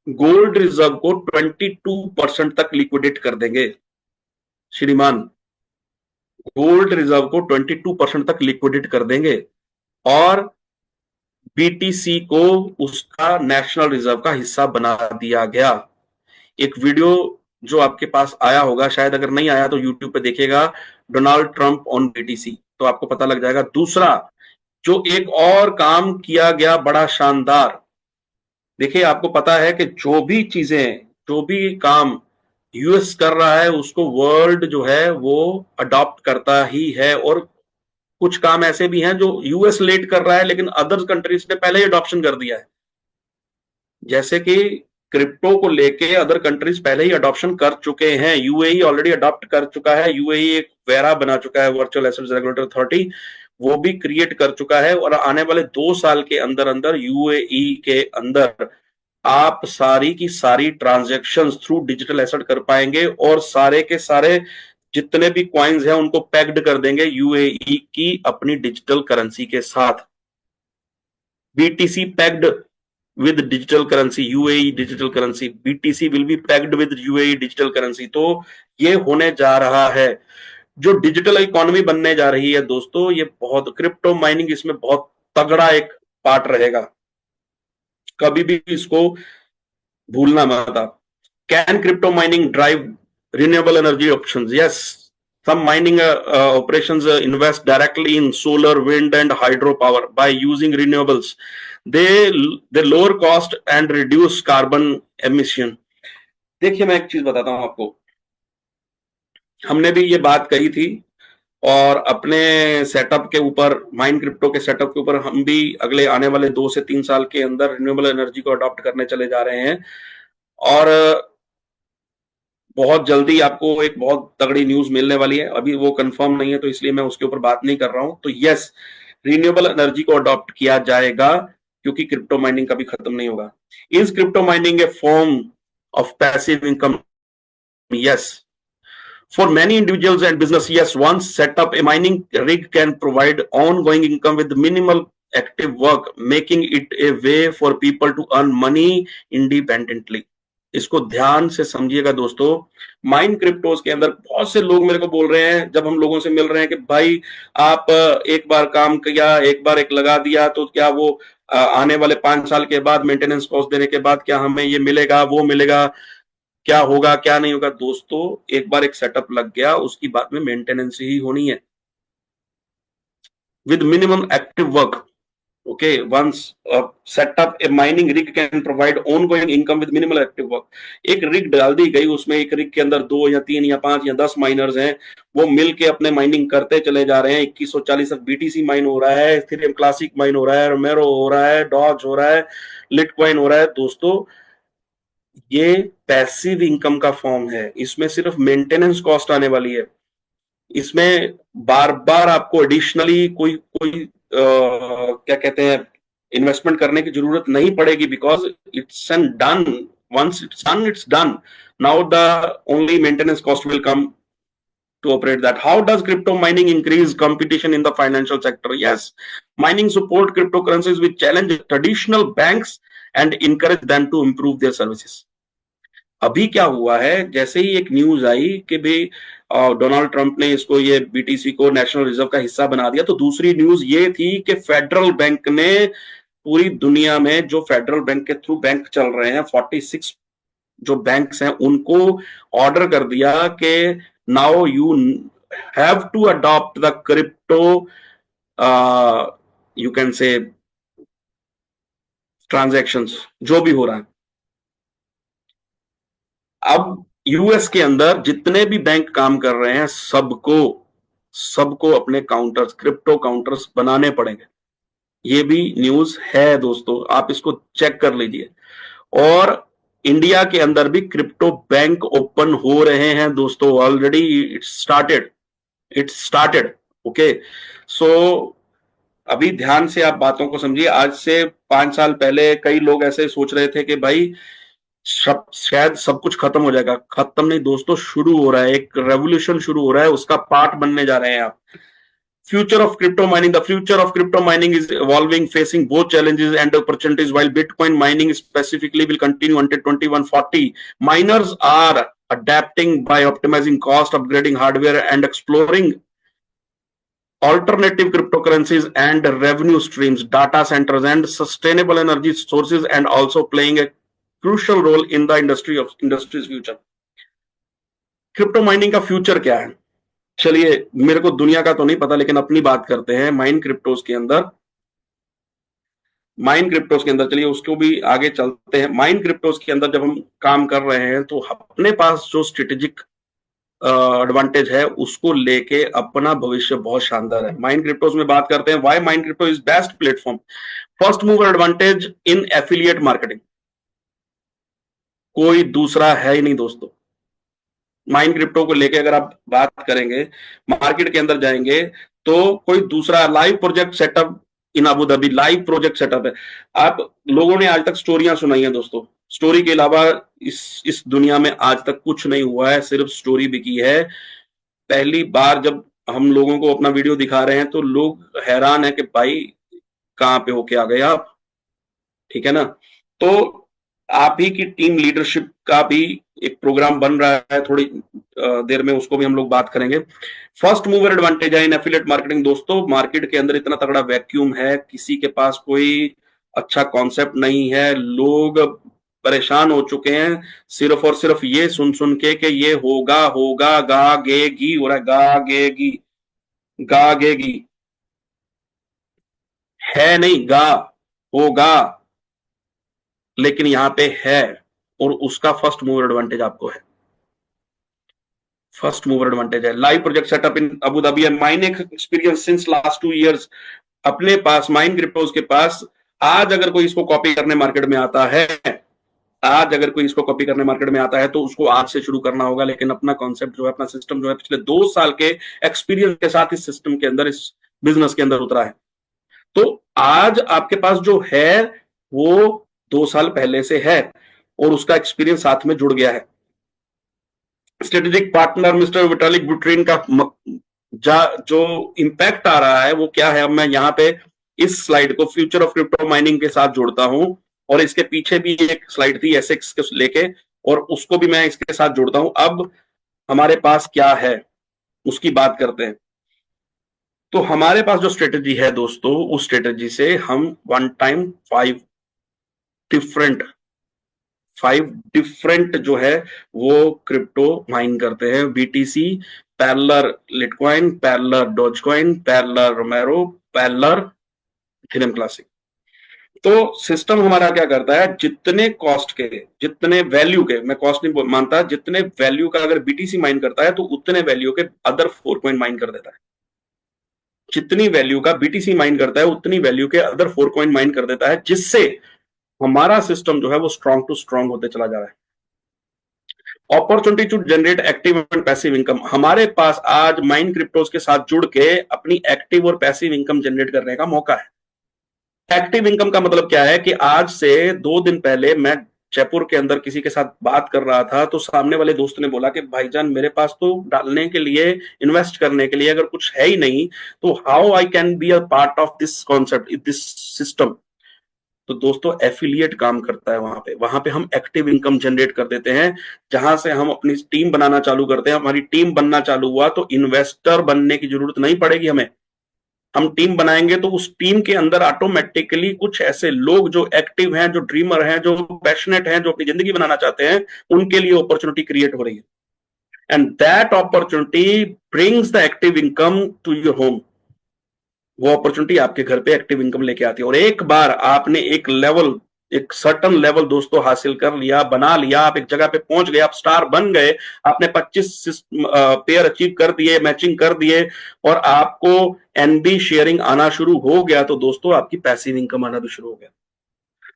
गोल्ड रिजर्व को 22% तक लिक्विडेट कर देंगे श्रीमान, गोल्ड रिजर्व को 22% तक लिक्विडेट कर देंगे और बीटीसी को उसका नेशनल रिजर्व का हिस्सा बना दिया गया। एक वीडियो जो आपके पास आया होगा, शायद अगर नहीं आया तो यूट्यूब पे देखिएगा, डोनाल्ड ट्रंप ऑन बीटीसी, तो आपको पता लग जाएगा। दूसरा जो एक और काम किया गया बड़ा शानदार, देखिए आपको पता है कि जो भी चीजें, जो भी काम यूएस कर रहा है उसको वर्ल्ड जो है वो अडॉप्ट करता ही है, और कुछ काम ऐसे भी हैं जो यूएस लेट कर रहा है लेकिन अदर कंट्रीज ने पहले ही अडॉप्शन कर दिया है। जैसे कि क्रिप्टो को लेके अदर कंट्रीज पहले ही अडॉप्शन कर चुके हैं, यूएई ऑलरेडी अडॉप्ट कर चुका है, यूएई एक वेरा बना चुका है, वर्चुअल एसेट्स रेगुलेटरी अथॉरिटी, वो भी क्रिएट कर चुका है, और आने वाले 2 साल के अंदर अंदर यूएई के अंदर आप सारी की सारी ट्रांजैक्शंस थ्रू डिजिटल एसेट कर पाएंगे, और सारे के सारे जितने भी कॉइन्स हैं उनको पैक्ड कर देंगे यूएई की अपनी डिजिटल करेंसी के साथ। BTC packed with digital currency, UAE digital currency, BTC will B packed with UAE digital currency. तो ये होने जा रहा है, जो डिजिटल इकोनॉमी बनने जा रही है दोस्तों, ये बहुत, क्रिप्टो माइनिंग इसमें बहुत तगड़ा एक पार्ट रहेगा, कभी भी इसको भूलना मत आप। Can crypto mining drive renewable energy options? Yes, some mining operations invest directly in solar, wind, and hydropower by using renewables. They lower cost and reduce carbon emission. देखिए मैं एक चीज बताता हूं आपको, हमने भी ये बात कही थी और अपने सेटअप के ऊपर, माइन क्रिप्टो के सेटअप के ऊपर हम भी अगले आने वाले 2 से 3 साल के अंदर रिन्यूएबल एनर्जी को अडॉप्ट करने चले जा रहे हैं। और बहुत जल्दी आपको एक बहुत तगड़ी न्यूज मिलने वाली है, अभी वो कंफर्म नहीं है तो इसलिए मैं उसके ऊपर बात नहीं कर रहा हूं। तो यस, रिन्यूएबल एनर्जी को अडॉप्ट किया जाएगा क्योंकि क्रिप्टो माइनिंग कभी खत्म नहीं होगा। Is crypto mining A form of passive income? Yes, for many individuals and business, yes, once set up, a mining rig can provide ongoing income with minimal active work, making it a way for people to earn money independently. इसको ध्यान से समझिएगा दोस्तों। Mine cryptos के अंदर बहुत से लोग मेरे को बोल रहे हैं, जब हम लोगों से मिल रहे हैं, कि भाई आप एक बार काम किया, एक बार एक लगा दिया, तो क्या वो आने वाले 5 साल के बाद मेंटेनेंस कॉस्ट देने के बाद क्या हमें ये मिलेगा, वो मिलेगा, क्या होगा क्या नहीं होगा? दोस्तों, एक बार एक सेटअप लग गया, उसकी बाद में मेंटेनेंस ही होनी है with minimum active work. Okay, once setup a mining rig can provide ongoing income with minimal active work. एक रिग डाल दी गई, उसमें एक रिग के अंदर 2 या 3 या 5 या 10 माइनर्स हैं, वो मिल के अपने माइनिंग करते चले जा रहे हैं। 2140 तक बीटीसी माइन हो रहा है, इथेरियम क्लासिक माइन हो रहा है, रोमेरो हो रहा है, डॉज हो रहा है, लिटकॉइन हो रहा है। दोस्तों, ये पैसिव इनकम का फॉर्म है, इसमें सिर्फ मेंटेनेंस कॉस्ट आने वाली है, इसमें बार बार आपको एडिशनली कोई कोई क्या कहते हैं, इन्वेस्टमेंट करने की जरूरत नहीं पड़ेगी, because it's an done, once it's done it's done. Now the only maintenance cost will come to operate that. How does crypto mining increase competition in the financial sector? Yes, mining support cryptocurrencies which challenge traditional banks and encourage them to improve their services. अभी क्या हुआ है, जैसे ही एक news आई कि भाई Donald Trump ने इसको, ये बीटीसी को नेशनल रिजर्व का हिस्सा बना दिया, तो दूसरी न्यूज ये थी कि फेडरल बैंक ने पूरी दुनिया में जो फेडरल बैंक के थ्रू बैंक चल रहे हैं, 46 जो बैंक्स हैं, उनको ऑर्डर कर दिया कि now you have to adopt the crypto, you can say transactions, जो भी हो रहा है। अब यूएस के अंदर जितने भी बैंक काम कर रहे हैं, सबको अपने काउंटर्स, क्रिप्टो काउंटर्स बनाने पड़ेंगे। ये भी न्यूज है दोस्तों, आप इसको चेक कर लीजिए। और इंडिया के अंदर भी क्रिप्टो बैंक ओपन हो रहे हैं दोस्तों, ऑलरेडी इट्स स्टार्टेड। ओके, सो अभी ध्यान से आप बातों को समझिए। आज से 5 साल पहले कई लोग ऐसे सोच रहे थे कि भाई शायद सब कुछ खत्म हो जाएगा। खत्म नहीं दोस्तों, शुरू हो रहा है, एक रेवोल्यूशन शुरू हो रहा है, उसका पार्ट बनने जा रहे हैं आप। Future of crypto mining. The future of crypto mining is evolving, facing both challenges and opportunities. While Bitcoin mining specifically will continue until 2140, miners are adapting by optimizing cost, upgrading hardware, and exploring alternative cryptocurrencies and revenue streams, data centers, and sustainable energy sources, and also playing a crucial role in the industry's future. Crypto mining का future क्या है? चलिए, मेरे को दुनिया का तो नहीं पता, लेकिन अपनी बात करते हैं। माइन क्रिप्टोज के अंदर चलिए उसको भी आगे चलते हैं। माइन क्रिप्टोज के अंदर जब हम काम कर रहे हैं, तो अपने पास जो स्ट्रेटेजिक एडवांटेज है, उसको लेके अपना भविष्य बहुत शानदार है। माइन क्रिप्टोज में बात करते हैं, why mine crypto is best platform. First mover advantage in affiliate marketing, कोई दूसरा है ही नहीं दोस्तों। माइन क्रिप्टो को लेके अगर आप बात करेंगे, मार्केट के अंदर जाएंगे, तो कोई दूसरा live project setup in Abu Dhabi, live project setup है। आप लोगों ने आज तक स्टोरियां सुनाई हैं दोस्तों, स्टोरी के अलावा इस दुनिया में आज तक कुछ नहीं हुआ है, सिर्फ स्टोरी बिकी है। पहली बार जब हम लोगों को अपना वीडियो दिखा रहे हैं, तो लोग हैरान है कि भाई कहां पे होके आ गए आप, ठीक है ना। तो आप ही की टीम लीडरशिप का भी एक प्रोग्राम बन रहा है, थोड़ी देर में उसको भी हम लोग बात करेंगे। फर्स्ट मूवर एडवांटेज है इन एफिलिएट मार्केटिंग। दोस्तों, मार्केट के अंदर इतना तगड़ा वैक्यूम है, किसी के पास कोई अच्छा कॉन्सेप्ट नहीं है, लोग परेशान हो चुके हैं सिर्फ और सिर्फ ये सुन सुन के कि ये होगा होगा, गा गेगी हो रहा है, गा गेगी, गा गेगी है नहीं, गा होगा, लेकिन यहां पे है, और उसका फर्स्ट मूवर एडवांटेज आपको है। फर्स्ट मूवर एडवांटेज है। Live project setup in Abu Dhabi है। Mining experience since last 2 years. अपने पास माइन क्रिप्टोज के पास आज अगर कोई इसको कॉपी करने मार्केट में आता है, आज अगर कोई इसको कॉपी करने मार्केट में आता है तो उसको आज से शुरू करना होगा, लेकिन अपना कॉन्सेप्ट जो है, अपना सिस्टम जो है, पिछले 2 साल के एक्सपीरियंस के साथ इस सिस्टम के अंदर, इस बिजनेस के अंदर उतरा है। तो आज आपके पास जो है वो 2 साल पहले से है और उसका एक्सपीरियंस साथ में जुड़ गया है। Strategic partner mister Vitalik Buterin का जो इंपैक्ट आ रहा है वो क्या है, अब मैं यहाँ पे इस स्लाइड को फ्यूचर ऑफ क्रिप्टो माइनिंग के साथ जोड़ता हूं, और इसके पीछे भी एक स्लाइड थी एसेक्स के लेके, और उसको भी मैं इसके साथ जोड़ता हूं। अब हमारे पास क्या है उसकी बात करते हैं। तो हमारे पास जो स्ट्रेटेजी है दोस्तों, उस स्ट्रेटेजी से हम वन टाइम 5 डिफरेंट जो है वो क्रिप्टो माइन करते हैं। BTC, parallel Litecoin, parallel Dogecoin, parallel रोमेरो, parallel Ethereum classic. तो सिस्टम हमारा क्या करता है, जितने कॉस्ट के, जितने वैल्यू के, मैं कॉस्ट नहीं मानता, जितने वैल्यू का अगर बीटीसी माइन करता है तो उतने वैल्यू के अदर 4 कॉइन माइन कर देता है। जितनी वैल्यू का बीटीसी माइन करता है उतनी वैल्यू के अदर 4 कॉइन माइन कर देता है, जिससे हमारा सिस्टम जो है वो स्ट्रॉन्ग टू स्ट्रॉन्ग होते चला जा रहा है। Opportunity to generate active and passive income. हमारे पास आज माइन क्रिप्टोज के साथ जुड़ के अपनी एक्टिव और पैसिव इनकम जनरेट करने का मौका है। एक्टिव इनकम का मतलब क्या है कि आज से 2 दिन पहले मैं जयपुर के अंदर किसी के साथ बात कर रहा था, तो सामने वाले दोस्त ने बोला कि भाईजान मेरे पास तो डालने के लिए, इन्वेस्ट करने के लिए अगर कुछ है ही नहीं, तो how I can be a part of this concept, this system. तो दोस्तों एफिलिएट काम करता है वहां पे हम एक्टिव इनकम जनरेट कर देते हैं, जहां से हम अपनी टीम बनाना चालू करते हैं। हमारी टीम बनना चालू हुआ तो इन्वेस्टर बनने की जरूरत नहीं पड़ेगी हमें। हम टीम बनाएंगे तो उस टीम के अंदर ऑटोमेटिकली कुछ ऐसे लोग जो एक्टिव हैं, जो ड्रीमर हैं, जो पैशनेट हैं, जो अपनी जिंदगी बनाना चाहते हैं, उनके लिए अपॉर्चुनिटी क्रिएट हो रही है। And that opportunity brings the active income to your home. वो अपॉर्चुनिटी आपके घर पे एक्टिव इनकम लेके आती है। और एक बार आपने एक लेवल, एक सर्टन लेवल दोस्तों हासिल कर लिया, बना लिया, आप एक जगह पे पहुंच गए, आप स्टार बन गए, आपने 25 पेयर अचीव कर दिए, मैचिंग कर दिए, और आपको एनबी शेयरिंग आना शुरू हो गया, तो दोस्तों आपकी पैसिव इनकम आना भी शुरू हो गया।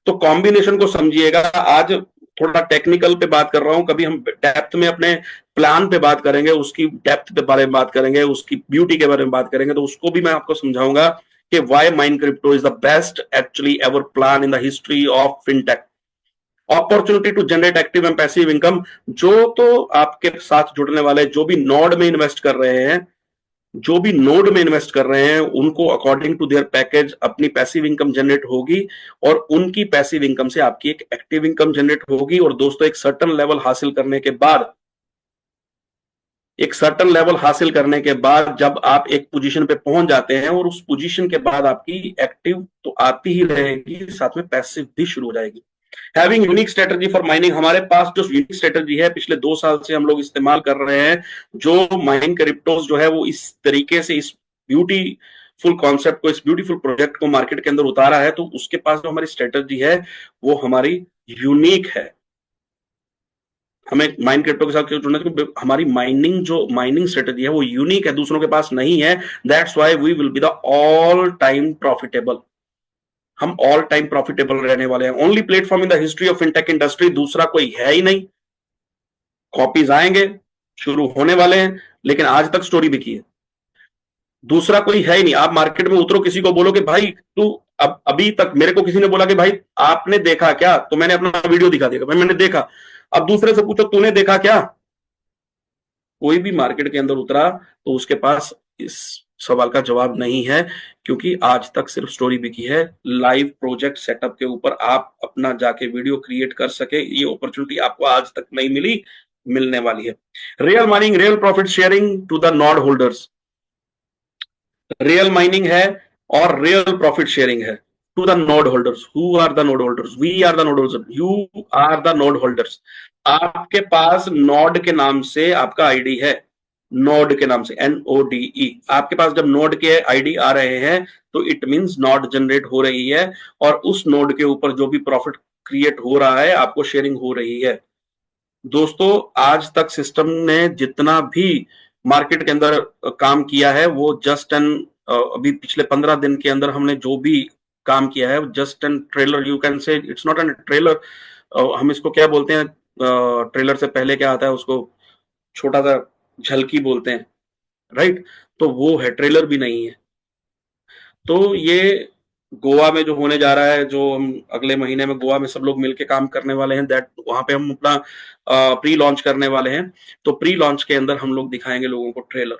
तो कॉम्बिनेशन को समझिएगा। आज थोड़ा टेक्निकल पे बात कर रहा हूं, कभी हम डेप्थ में अपने प्लान पे बात करेंगे, उसकी डेप्थ पे बारे में बात करेंगे, उसकी ब्यूटी के बारे में बात करेंगे, तो उसको भी मैं आपको समझाऊंगा कि why mine crypto is the best actually ever plan in the history of fintech. Opportunity to generate active and passive income. जो तो आपके साथ जुड़ने वाले, जो भी नोड में इन्वेस्ट कर रहे हैं, जो भी नोड में इन्वेस्ट कर रहे हैं, उनको अकॉर्डिंग टू देयर पैकेज अपनी पैसिव इनकम जनरेट होगी, और उनकी पैसिव इनकम से आपकी एक एक्टिव इनकम जनरेट होगी। और दोस्तों एक सर्टन लेवल हासिल करने के बाद, एक सर्टन लेवल हासिल करने के बाद जब आप एक पोजीशन पे पहुंच जाते हैं, और उस पोजीशन के बाद आपकी एक्टिव तो आती ही रहेगी, साथ में पैसिव भी शुरू हो जाएगी। Having unique strategy for mining. हमारे पास जो यूनिक स्ट्रेटजी है, पिछले 2 साल से हम लोग इस्तेमाल कर रहे हैं, जो माइन क्रिप्टोज जो है वो इस तरीके से, इस ब्यूटीफुल कॉन्सेप्ट को, इस ब्यूटीफुल प्रोजेक्ट को मार्केट के अंदर उतारा है, तो उसके पास जो हमारी स्ट्रेटजी है वो हमारी यूनिक है। हमें माइन क्रिप्टो के साथ क्यों जुड़ना है? क्योंकि हमारी माइनिंग स्ट्रेटजी है वो यूनिक है, दूसरों के पास नहीं है। That's why we will be the all time profitable. हम ऑल टाइम प्रॉफिटेबल रहने वाले हैं। Only platform in the history of fintech industry, दूसरा कोई है ही नहीं। कॉपीज आएंगे, शुरू होने वाले हैं, लेकिन आज तक स्टोरी बिकी है, दूसरा कोई है ही नहीं। आप मार्केट में उतरो, किसी को बोलो कि भाई तू, अब अभी तक मेरे को किसी ने बोला कि भाई आपने देखा क्या, तो मैंने अपना वीडियो दिखा दिया, भाई मैंने देखा। अब दूसरे से पूछो तूने देखा क्या, कोई भी मार्केट के अंदर उतरा तो उसके पास इस सवाल का जवाब नहीं है, क्योंकि आज तक सिर्फ स्टोरी बिकी है। लाइव प्रोजेक्ट सेटअप के ऊपर आप अपना जाके वीडियो क्रिएट कर सके, ये अपॉर्चुनिटी आपको आज तक नहीं मिली, मिलने वाली है। Real mining, real profit sharing to the node holders. Real mining है और रियल प्रॉफिट शेयरिंग है to the node holders. Who are the node holders? We are the node holders, you are the node holders. आपके पास node के नाम से आपका ID है, नोड के नाम से, NODE। आपके पास जब नोड के आईडी आ रहे हैं तो इट मींस नोड जनरेट हो रही है, और उस नोड के ऊपर जो भी प्रॉफिट क्रिएट हो रहा है आपको शेयरिंग हो रही है। दोस्तों आज तक सिस्टम ने जितना भी मार्केट के अंदर काम किया है वो जस्ट एन, अभी पिछले 15 दिन के अंदर हमने जो भी काम किया है just an trailer, you can से इट्स नॉट एन ट्रेलर, हम इसको क्या बोलते हैं, ट्रेलर से पहले क्या आता है उसको छोटा सा झलकी बोलते हैं, राइट? तो वो है, ट्रेलर भी नहीं है। तो ये गोवा में जो होने जा रहा है, जो हम अगले महीने में गोवा में सब लोग मिलके काम करने वाले हैं, दैट वहां पे हम अपना प्री लॉन्च करने वाले हैं। तो प्री लॉन्च के अंदर हम लोग दिखाएंगे लोगों को ट्रेलर।